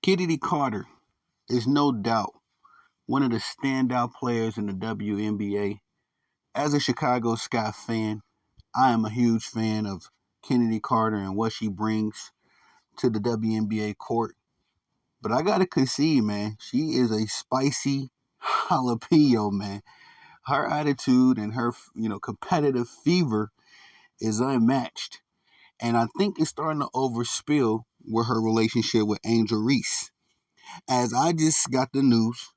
Chennedy Carter is no doubt one of the standout players in the WNBA. As a Chicago Sky fan, I am a huge fan of Chennedy Carter and what she brings to the WNBA court. But I gotta concede, man, she is a spicy jalapeno, man. Her attitude and her, competitive fever is unmatched. And I think it's starting to overspill with her relationship with Angel Reese. As I just got the news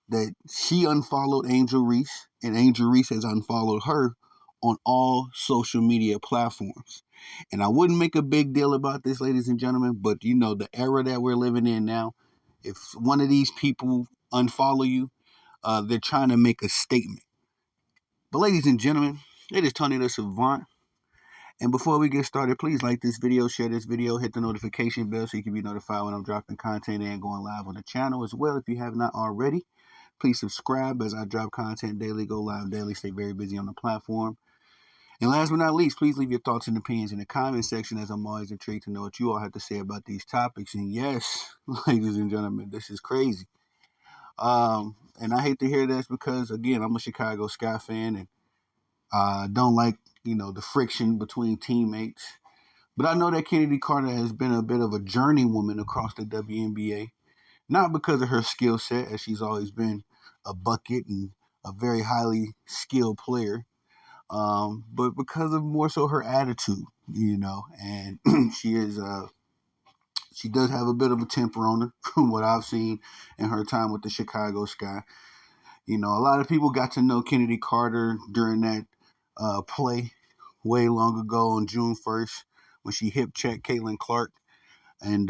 that she unfollowed Angel Reese, and Angel Reese has unfollowed her on all social media platforms. And I wouldn't make a big deal about this, ladies and gentlemen, but the era that we're living in now, if one of these people unfollow you, they're trying to make a statement. But ladies and gentlemen, it is Tony the Savant. And before we get started, please like this video, share this video, hit the notification bell so you can be notified when I'm dropping content and going live on the channel as well if you have not already. Please subscribe as I drop content daily, go live daily, stay very busy on the platform. And last but not least, please leave your thoughts and opinions in the comment section, as I'm always intrigued to know what you all have to say about these topics. And yes, ladies and gentlemen, this is crazy. And I hate to hear this because, again, I'm a Chicago Sky fan and I don't like, the friction between teammates. But I know that Chennedy Carter has been a bit of a journeywoman across the WNBA, not because of her skill set, as she's always been a bucket and a very highly skilled player, but because of more so her attitude, and she does have a bit of a temper on her from what I've seen in her time with the Chicago Sky. A lot of people got to know Chennedy Carter during that play way long ago on June 1st when she hip checked Caitlin Clark, and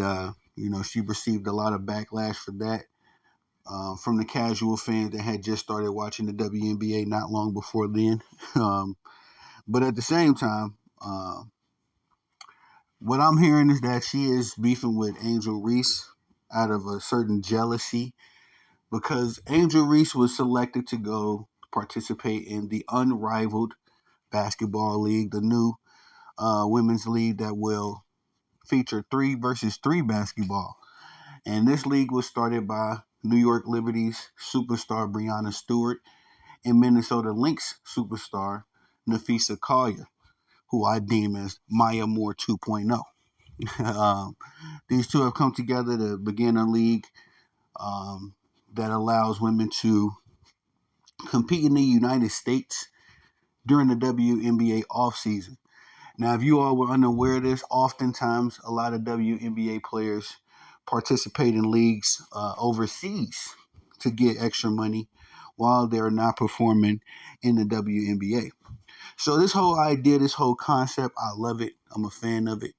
she received a lot of backlash for that. From the casual fans that had just started watching the WNBA not long before then. But at the same time, what I'm hearing is that she is beefing with Angel Reese out of a certain jealousy because Angel Reese was selected to go participate in the Unrivaled basketball league, the new women's league that will feature 3 versus 3 basketball. And this league was started by New York Liberty's superstar Breanna Stewart and Minnesota Lynx superstar Nafisa Collier, who I deem as Maya Moore 2.0. These two have come together to begin a league that allows women to compete in the United States during the WNBA offseason. Now, if you all were unaware of this, oftentimes a lot of WNBA players participate in leagues overseas to get extra money while they're not performing in the WNBA. So this whole idea, this whole concept, I love it. I'm a fan of it.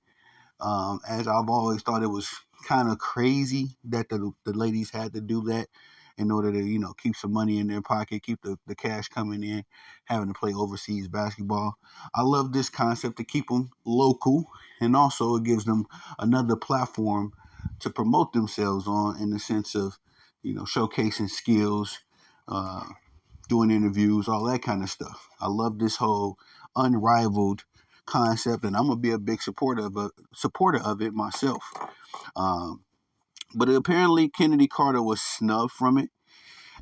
As I've always thought it was kind of crazy that the ladies had to do that in order to, keep some money in their pocket, keep the cash coming in, having to play overseas basketball. I love this concept to keep them local, and also it gives them another platform to promote themselves on in the sense of, showcasing skills, doing interviews, all that kind of stuff. I love this whole unrivaled concept, and I'm gonna be a big supporter of it myself. Um, but apparently, Chennedy Carter was snubbed from it,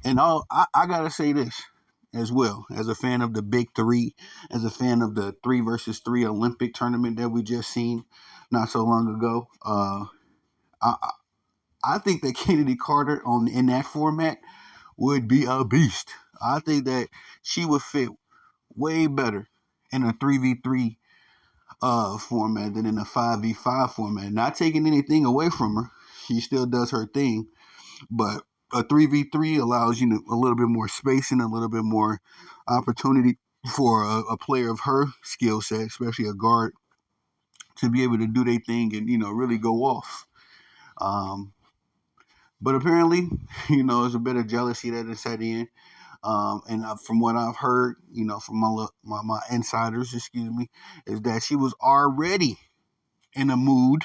and I gotta say this as well, as a fan of the Big Three, as a fan of the 3 versus 3 Olympic tournament that we just seen not so long ago. I I think that Chennedy Carter in that format would be a beast. I think that she would fit way better in a 3v3 format than in a 5v5 format. Not taking anything away from her, she still does her thing, but a 3v3 allows a little bit more spacing, a little bit more opportunity for a player of her skill set, especially a guard, to be able to do their thing and really go off. Um, but apparently, there's a bit of jealousy that is set in. And from what I've heard, from my insiders, is that she was already in a mood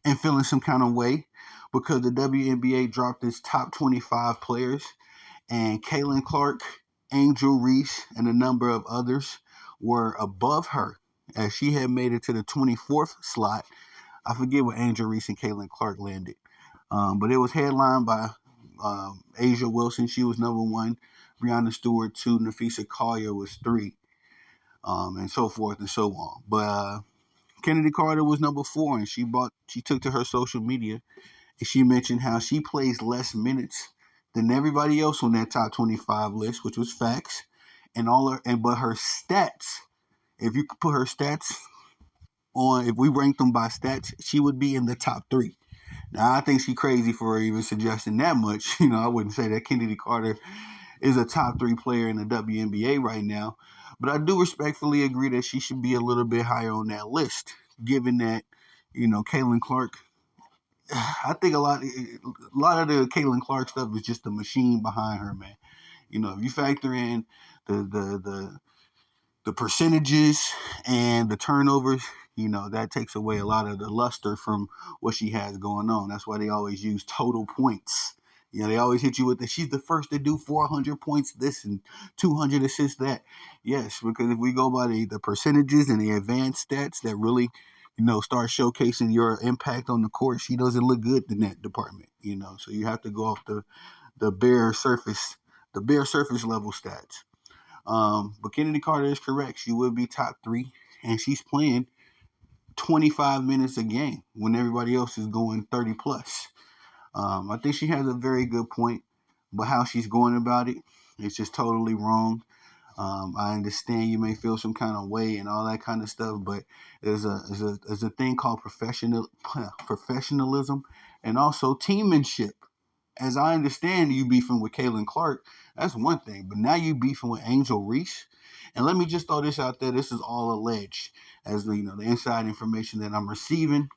and feeling some kind of way because the WNBA dropped its top 25 players, and Caitlin Clark, Angel Reese, and a number of others were above her as she had made it to the 24th slot. I forget where Angel Reese and Caitlin Clark landed. But it was headlined by Asia Wilson. She was number one. Breonna Stewart, two. Nafisa Collier was three. And so forth and so on. But Chennedy Carter was number four, and she took to her social media and she mentioned how she plays less minutes than everybody else on that top 25 list, which was facts. But her stats, if you could put her stats on, if we ranked them by stats, she would be in the top three. Now I think she's crazy for even suggesting that much. I wouldn't say that Chennedy Carter is a top three player in the WNBA right now, but I do respectfully agree that she should be a little bit higher on that list, given that Caitlin Clark. I think a lot of the Caitlin Clark stuff is just the machine behind her, man. If you factor in the percentages and the turnovers, that takes away a lot of the luster from what she has going on. That's why they always use total points. They always hit you with she's the first to do 400 points this and 200 assists that. Yes, because if we go by the percentages and the advanced stats that really, start showcasing your impact on the court, she doesn't look good in that department, So you have to go off the bare surface, level stats. But Chennedy Carter is correct. She will be top three, and she's playing 25 minutes a game when everybody else is going 30 plus. I think she has a very good point, but how she's going about it is just totally wrong. I understand you may feel some kind of way and all that kind of stuff, but there's a thing called professionalism and also teammanship. As I understand you beefing with Caitlin Clark, that's one thing. But now you beefing with Angel Reese. And let me just throw this out there. This is all alleged. As the inside information that I'm receiving,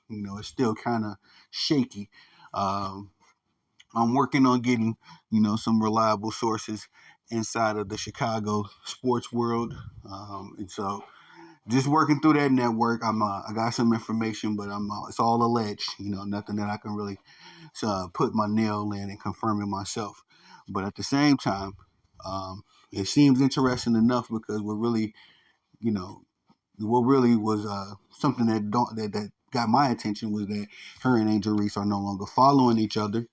it's still kind of shaky. Um, I'm working on getting, some reliable sources inside of the Chicago sports world. And so just working through that network, I got some information, but it's all alleged, nothing that I can really put my nail in and confirm it myself. But at the same time, it seems interesting enough because you know, what really was something that got my attention was that her and Angel Reese are no longer following each other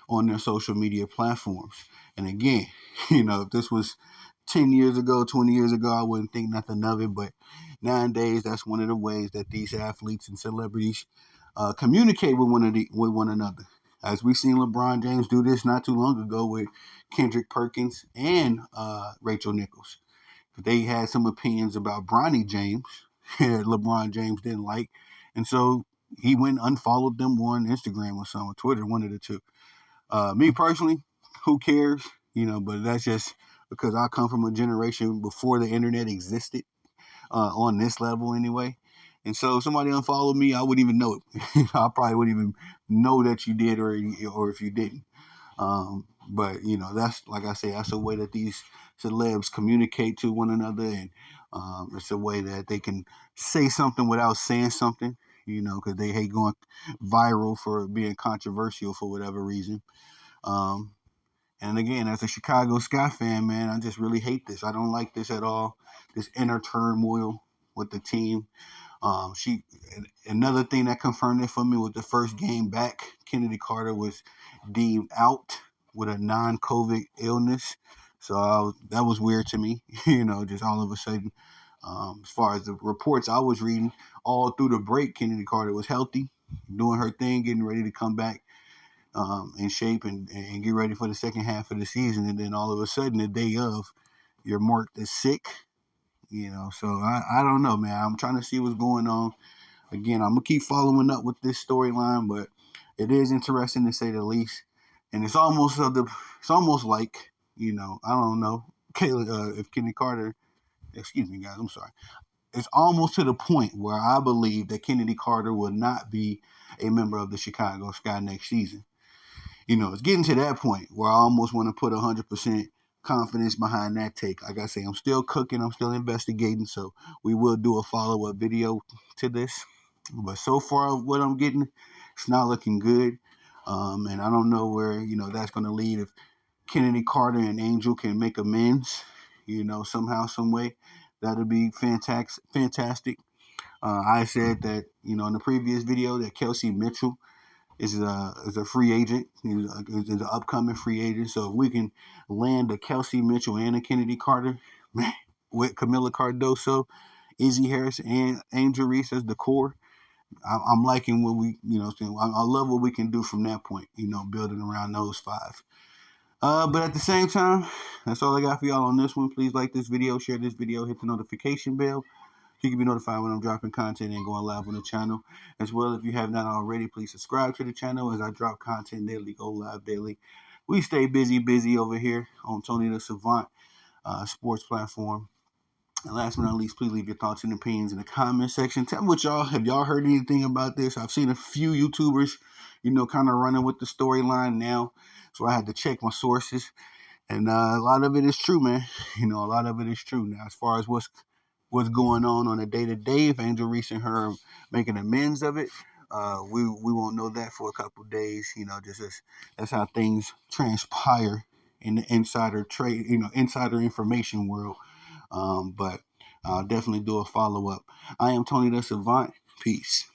on their social media platforms. And again, if this was 10 years ago, 20 years ago, I wouldn't think nothing of it. But nowadays, that's one of the ways that these athletes and celebrities communicate with one another. As we seen LeBron James do this not too long ago with Kendrick Perkins and Rachel Nichols. They had some opinions about Bronny James that LeBron James didn't like. And so he went and unfollowed them on Instagram or something, or Twitter, one of the two. Me personally, who cares? But that's just because I come from a generation before the internet existed on this level anyway. And so if somebody unfollowed me, I wouldn't even know it. I probably wouldn't even know that you did or if you didn't. But that's like I say, that's a way that these celebs communicate to one another, and it's a way that they can say something without saying something. Because they hate going viral for being controversial for whatever reason. Um, and again, as a Chicago Sky fan, man, I just really hate this. I don't like this at all. This inner turmoil with the team. She Another thing that confirmed it for me was the first game back. Chennedy Carter was deemed out with a non-COVID illness, so that was weird to me. Just all of a sudden, as far as the reports I was reading, all through the break, Chennedy Carter was healthy, doing her thing, getting ready to come back in shape and get ready for the second half of the season, and then all of a sudden, the day of, you're marked as sick. So I don't know, man. I'm trying to see what's going on. Again, I'm gonna keep following up with this storyline, but it is interesting to say the least. And it's almost like I don't know, Kayla, if Kenny Carter, excuse me, guys, I'm sorry. It's almost to the point where I believe that Chennedy Carter will not be a member of the Chicago Sky next season. It's getting to that point where I almost want to put 100% confidence behind that take. Like I say, I'm still cooking, I'm still investigating, so we will do a follow-up video to this. But so far, what I'm getting, it's not looking good. And I don't know where, that's going to lead. If Chennedy Carter and Angel can make amends, somehow, some way, that'll be fantastic. I said that, in the previous video that Kelsey Mitchell is a free agent. He's an upcoming free agent. So if we can land a Kelsey Mitchell and a Chennedy Carter, man, with Camila Cardoso, Izzy Harris, and Angel Reese as the core, I'm liking what we, I love what we can do from that point, building around those five. But at the same time, that's all I got for y'all on this one. Please like this video, share this video, hit the notification bell. You can be notified when I'm dropping content and going live on the channel. As well, if you have not already, please subscribe to the channel as I drop content daily, go live daily. We stay busy over here on Tony the Savant sports platform. And last but not least, please leave your thoughts and opinions in the comment section. Tell me what y'all, have y'all heard anything about this? I've seen a few YouTubers, kind of running with the storyline now. So I had to check my sources. And a lot of it is true, man. A lot of it is true. Now, as far as what's going on a day to day, if Angel Reese and her are making amends of it, we won't know that for a couple of days. Just as that's how things transpire in the insider trade, insider information world. But I'll definitely do a follow up. I am Tony the Savant. Peace.